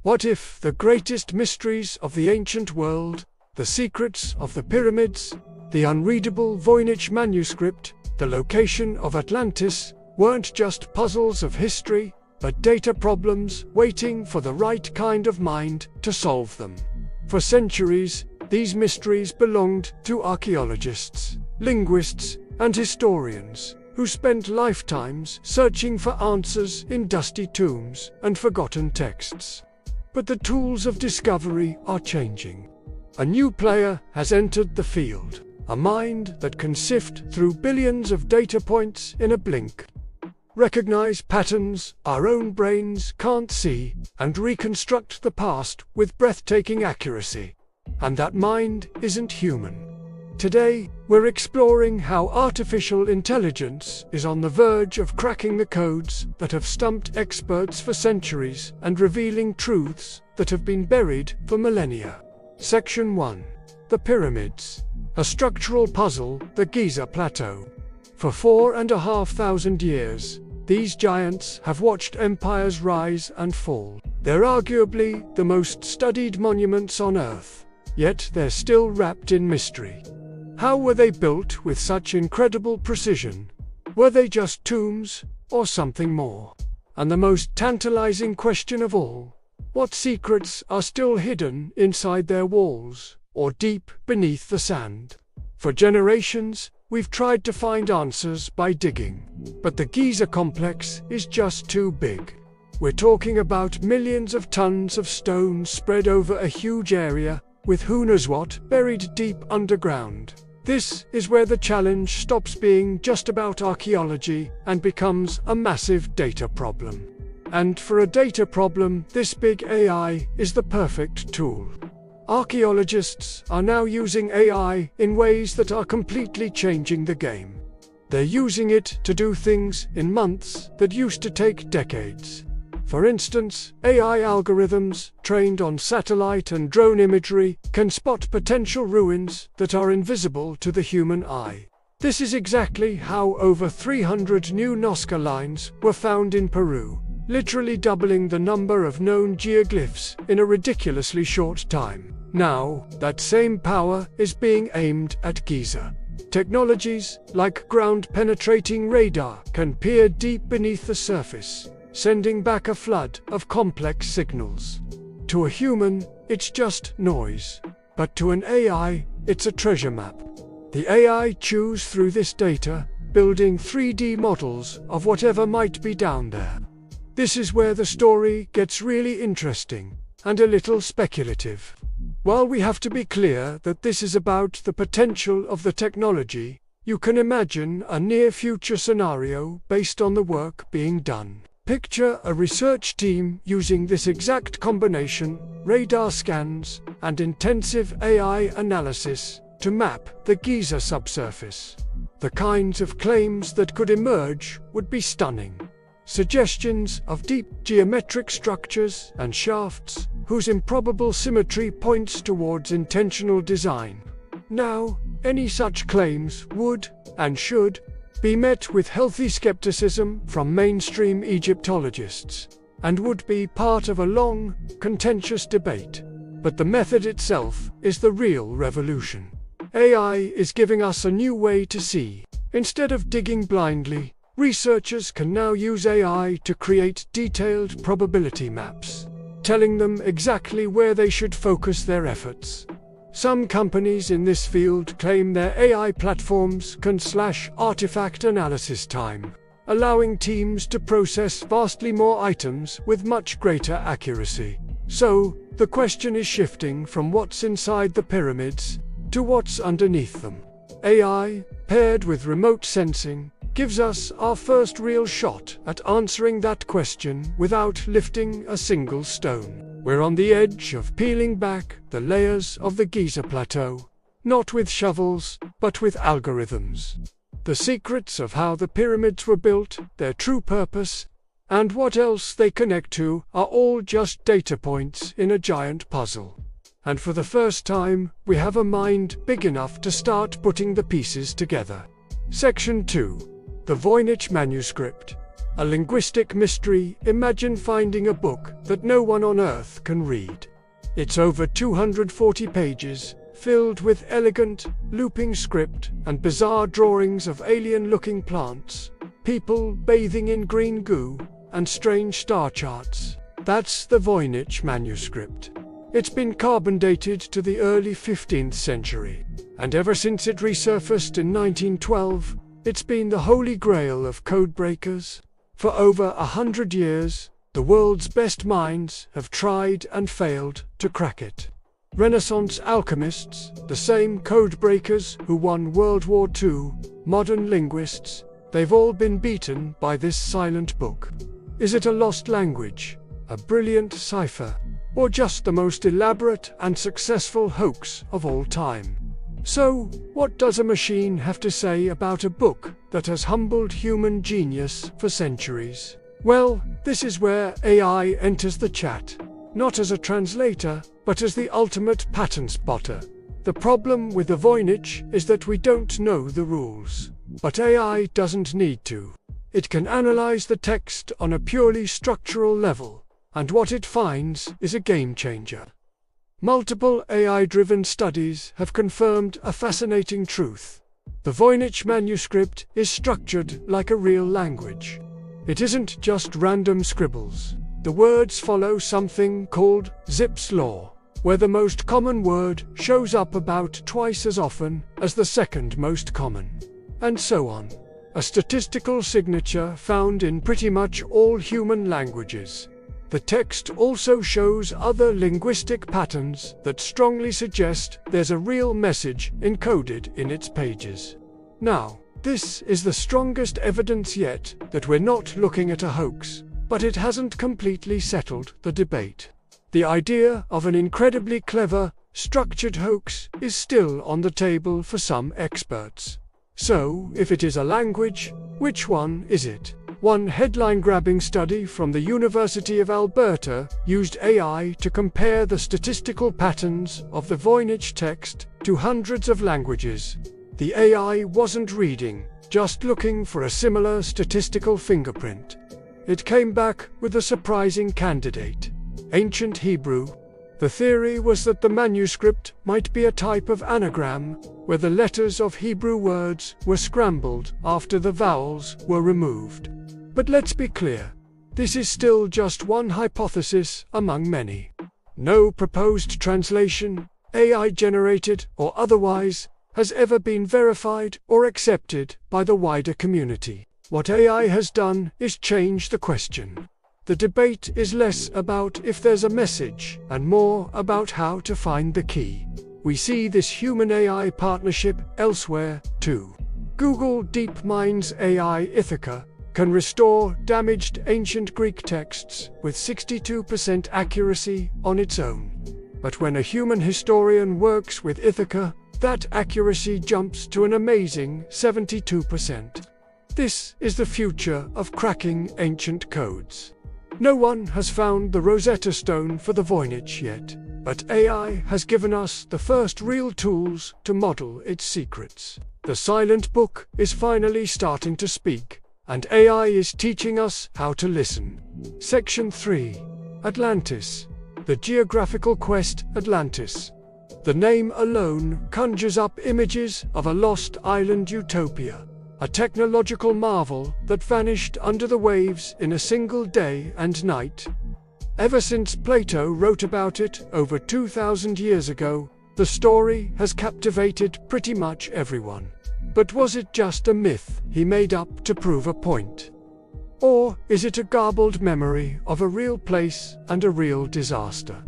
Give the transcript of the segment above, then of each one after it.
What if the greatest mysteries of the ancient world, the secrets of the pyramids, the unreadable Voynich Manuscript, the location of Atlantis, weren't just puzzles of history, but data problems waiting for the right kind of mind to solve them? For centuries, these mysteries belonged to archaeologists, linguists, and historians, who spent lifetimes searching for answers in dusty tombs and forgotten texts. But the tools of discovery are changing. A new player has entered the field, a mind that can sift through billions of data points in a blink, recognize patterns our own brains can't see, and reconstruct the past with breathtaking accuracy. And that mind isn't human. Today, we're exploring how artificial intelligence is on the verge of cracking the codes that have stumped experts for centuries and revealing truths that have been buried for millennia. Section 1. The Pyramids. A structural puzzle, the Giza Plateau. For 4,500 years, these giants have watched empires rise and fall. They're arguably the most studied monuments on Earth, yet they're still wrapped in mystery. How were they built with such incredible precision? Were they just tombs, or something more? And the most tantalizing question of all, what secrets are still hidden inside their walls, or deep beneath the sand? For generations, we've tried to find answers by digging, but the Giza complex is just too big. We're talking about millions of tons of stone spread over a huge area, with who knows what buried deep underground. This is where the challenge stops being just about archaeology and becomes a massive data problem. And for a data problem this big, AI is the perfect tool. Archaeologists are now using AI in ways that are completely changing the game. They're using it to do things in months that used to take decades. For instance, AI algorithms trained on satellite and drone imagery can spot potential ruins that are invisible to the human eye. This is exactly how over 300 new Nazca lines were found in Peru, literally doubling the number of known geoglyphs in a ridiculously short time. Now, that same power is being aimed at Giza. Technologies like ground-penetrating radar can peer deep beneath the surface, sending back a flood of complex signals. To a human, it's just noise, but to an AI, it's a treasure map. The AI chews through this data, building 3D models of whatever might be down there. This is where the story gets really interesting, and a little speculative. While we have to be clear that this is about the potential of the technology, you can imagine a near-future scenario based on the work being done. Picture a research team using this exact combination, radar scans, and intensive AI analysis, to map the Giza subsurface. The kinds of claims that could emerge would be stunning. Suggestions of deep geometric structures and shafts, whose improbable symmetry points towards intentional design. Now, any such claims would, and should, be met with healthy skepticism from mainstream Egyptologists, and would be part of a long, contentious debate. But the method itself is the real revolution. AI is giving us a new way to see. Instead of digging blindly, researchers can now use AI to create detailed probability maps, telling them exactly where they should focus their efforts. Some companies in this field claim their AI platforms can slash artifact analysis time, allowing teams to process vastly more items with much greater accuracy. So, the question is shifting from what's inside the pyramids to what's underneath them. AI, paired with remote sensing, gives us our first real shot at answering that question without lifting a single stone. We're on the edge of peeling back the layers of the Giza Plateau, not with shovels, but with algorithms. The secrets of how the pyramids were built, their true purpose, and what else they connect to are all just data points in a giant puzzle. And for the first time, we have a mind big enough to start putting the pieces together. Section 2. The Voynich Manuscript. A linguistic mystery. Imagine finding a book that no one on Earth can read. It's over 240 pages, filled with elegant, looping script and bizarre drawings of alien-looking plants, people bathing in green goo, and strange star charts. That's the Voynich Manuscript. It's been carbon dated to the early 15th century, and ever since it resurfaced in 1912, it's been the holy grail of codebreakers. For over 100 years, the world's best minds have tried and failed to crack it. Renaissance alchemists, the same codebreakers who won World War II, modern linguists, they've all been beaten by this silent book. Is it a lost language, a brilliant cipher, or just the most elaborate and successful hoax of all time? So, what does a machine have to say about a book that has humbled human genius for centuries? Well, this is where AI enters the chat, not as a translator, but as the ultimate pattern spotter. The problem with the Voynich is that we don't know the rules. But AI doesn't need to. It can analyze the text on a purely structural level, and what it finds is a game changer. Multiple AI-driven studies have confirmed a fascinating truth. The Voynich manuscript is structured like a real language. It isn't just random scribbles. The words follow something called Zipf's law, where the most common word shows up about twice as often as the second most common, and so on. A statistical signature found in pretty much all human languages. The text also shows other linguistic patterns that strongly suggest there's a real message encoded in its pages. Now, this is the strongest evidence yet that we're not looking at a hoax, but it hasn't completely settled the debate. The idea of an incredibly clever, structured hoax is still on the table for some experts. So, if it is a language, which one is it? One headline-grabbing study from the University of Alberta used AI to compare the statistical patterns of the Voynich text to hundreds of languages. The AI wasn't reading, just looking for a similar statistical fingerprint. It came back with a surprising candidate: Ancient Hebrew. The theory was that the manuscript might be a type of anagram, where the letters of Hebrew words were scrambled after the vowels were removed. But let's be clear, this is still just one hypothesis among many. No proposed translation, AI-generated or otherwise, has ever been verified or accepted by the wider community. What AI has done is change the question. The debate is less about if there's a message and more about how to find the key. We see this human-AI partnership elsewhere, too. Google DeepMind's AI Ithaca can restore damaged ancient Greek texts with 62% accuracy on its own. But when a human historian works with Ithaca, that accuracy jumps to an amazing 72%. This is the future of cracking ancient codes. No one has found the Rosetta Stone for the Voynich yet, but AI has given us the first real tools to model its secrets. The silent book is finally starting to speak, and AI is teaching us how to listen. Section 3. Atlantis. The geographical quest Atlantis. The name alone conjures up images of a lost island utopia, a technological marvel that vanished under the waves in a single day and night. Ever since Plato wrote about it over 2,000 years ago, the story has captivated pretty much everyone. But was it just a myth he made up to prove a point? Or is it a garbled memory of a real place and a real disaster?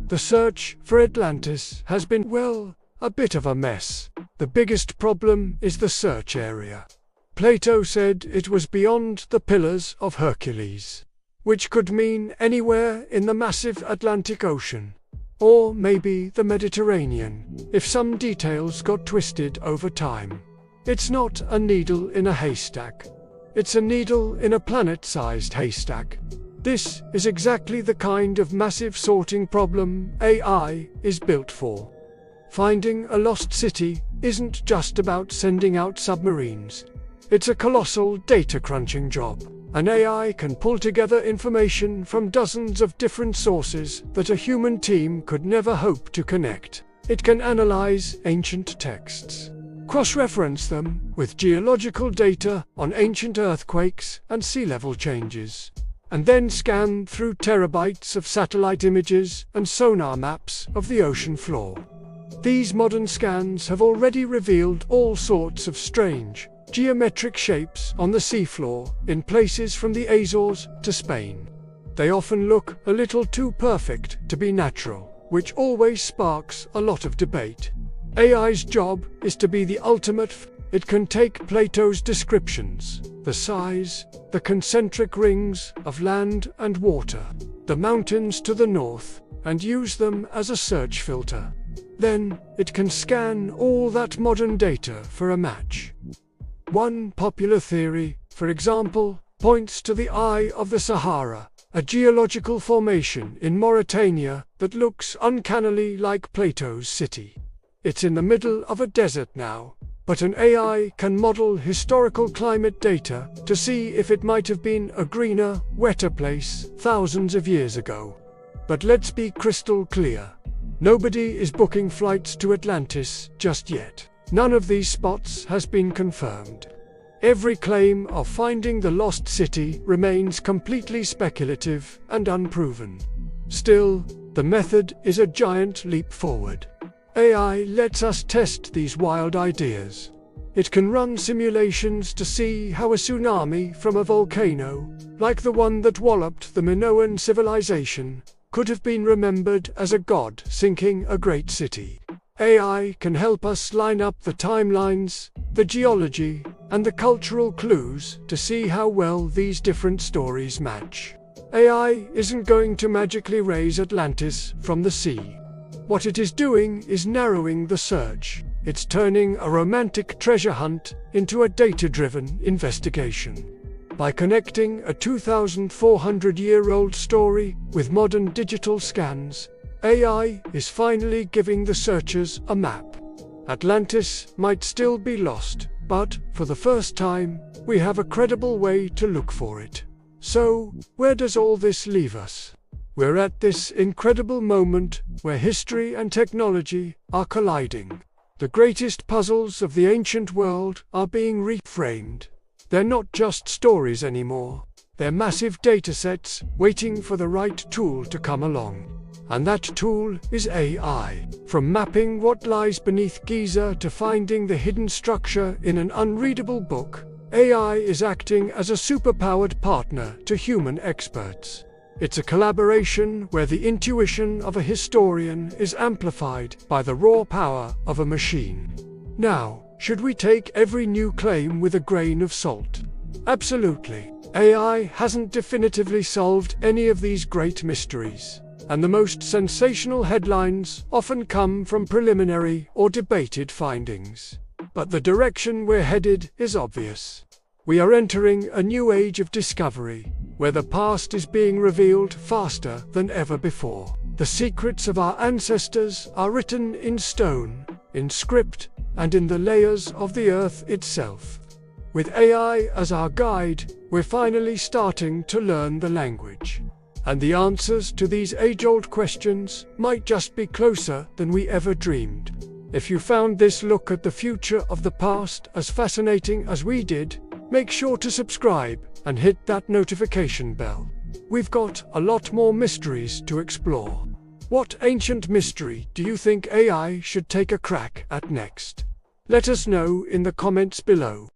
The search for Atlantis has been, well, a bit of a mess. The biggest problem is the search area. Plato said it was beyond the Pillars of Hercules, which could mean anywhere in the massive Atlantic Ocean, or maybe the Mediterranean, if some details got twisted over time. It's not a needle in a haystack. It's a needle in a planet-sized haystack. This is exactly the kind of massive sorting problem AI is built for. Finding a lost city isn't just about sending out submarines. It's a colossal data crunching job, An AI can pull together information from dozens of different sources that a human team could never hope to connect. It can analyze ancient texts, cross-reference them with geological data on ancient earthquakes and sea level changes, and then scan through terabytes of satellite images and sonar maps of the ocean floor. These modern scans have already revealed all sorts of strange, geometric shapes on the seafloor in places from the Azores to Spain. They often look a little too perfect to be natural, which always sparks a lot of debate. AI's job is to be the ultimate. It can take Plato's descriptions, the size, the concentric rings of land and water, the mountains to the north, and use them as a search filter. Then, it can scan all that modern data for a match. One popular theory, for example, points to the Eye of the Sahara, a geological formation in Mauritania that looks uncannily like Plato's city. It's in the middle of a desert now, but an AI can model historical climate data to see if it might have been a greener, wetter place thousands of years ago. But let's be crystal clear. Nobody is booking flights to Atlantis just yet. None of these spots has been confirmed. Every claim of finding the lost city remains completely speculative and unproven. Still, the method is a giant leap forward. AI lets us test these wild ideas. It can run simulations to see how a tsunami from a volcano, like the one that walloped the Minoan civilization, could have been remembered as a god sinking a great city. AI can help us line up the timelines, the geology, and the cultural clues to see how well these different stories match. AI isn't going to magically raise Atlantis from the sea. What it is doing is narrowing the search. It's turning a romantic treasure hunt into a data-driven investigation. By connecting a 2,400-year-old story with modern digital scans, AI is finally giving the searchers a map. Atlantis might still be lost, but, for the first time, we have a credible way to look for it. So, where does all this leave us? We're at this incredible moment where history and technology are colliding. The greatest puzzles of the ancient world are being reframed. They're not just stories anymore. They're massive datasets waiting for the right tool to come along. And that tool is AI. From mapping what lies beneath Giza to finding the hidden structure in an unreadable book, AI is acting as a superpowered partner to human experts. It's a collaboration where the intuition of a historian is amplified by the raw power of a machine. Now, should we take every new claim with a grain of salt? Absolutely. AI hasn't definitively solved any of these great mysteries, and the most sensational headlines often come from preliminary or debated findings. But the direction we're headed is obvious. We are entering a new age of discovery, where the past is being revealed faster than ever before. The secrets of our ancestors are written in stone, in script, and in the layers of the earth itself. With AI as our guide, we're finally starting to learn the language. And the answers to these age-old questions might just be closer than we ever dreamed. If you found this look at the future of the past as fascinating as we did, make sure to subscribe and hit that notification bell. We've got a lot more mysteries to explore. What ancient mystery do you think AI should take a crack at next? Let us know in the comments below.